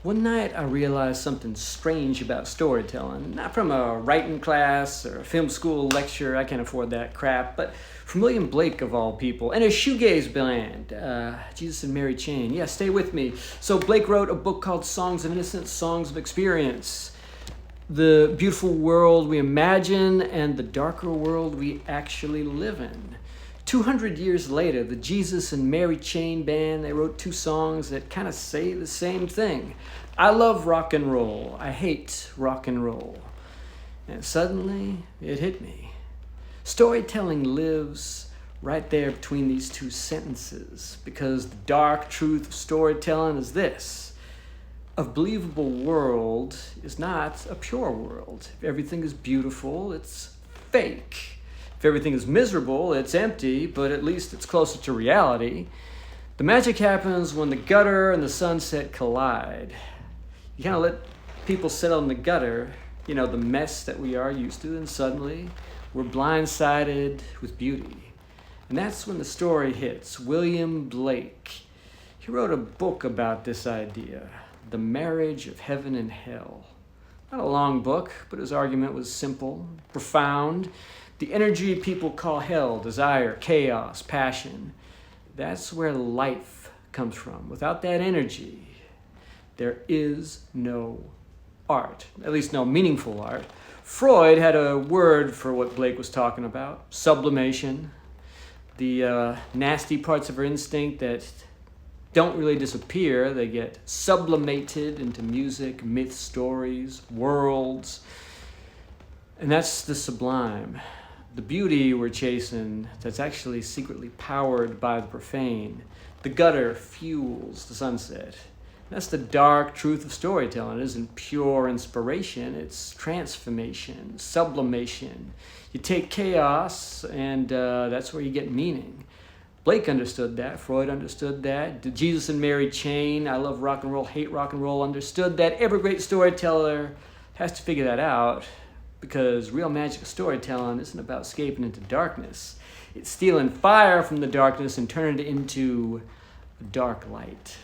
One night I realized something strange about storytelling, not from a writing class or a film school lecture, I can't afford that crap, but from William Blake of all people, and a shoegaze band, Jesus and Mary Chain. Yeah, stay with me. So Blake wrote a book called Songs of Innocence, Songs of Experience. The beautiful world we imagine and the darker world we actually live in. 200 years later, the Jesus and Mary Chain Band, they wrote two songs that kind of say the same thing. I love rock and roll. I hate rock and roll. And suddenly, it hit me. Storytelling lives right there between these two sentences, because the dark truth of storytelling is this. A believable world is not a pure world. If everything is beautiful, it's fake. If everything is miserable, it's empty, but at least it's closer to reality. The magic happens when the gutter and the sunset collide. You kind of let people settle in the gutter, the mess that we are used to, and suddenly we're blindsided with beauty. And that's when the story hits. William Blake, he wrote a book about this idea, The Marriage of Heaven and Hell. Not a long book, but his argument was simple, profound. The energy people call hell, desire, chaos, passion, that's where life comes from. Without that energy, there is no art, at least no meaningful art. Freud had a word for what Blake was talking about, sublimation, the nasty parts of our instinct that don't really disappear, they get sublimated into music, myth, stories, worlds, and that's the sublime. The beauty we're chasing that's actually secretly powered by the profane. The gutter fuels the sunset. That's the dark truth of storytelling. It isn't pure inspiration, it's transformation, sublimation. You take chaos and that's where you get meaning. Blake understood that, Freud understood that, the Jesus and Mary Chain, I love rock and roll, hate rock and roll, understood that. Every great storyteller has to figure that out. Because real magic of storytelling isn't about escaping into darkness. It's stealing fire from the darkness and turning it into a dark light.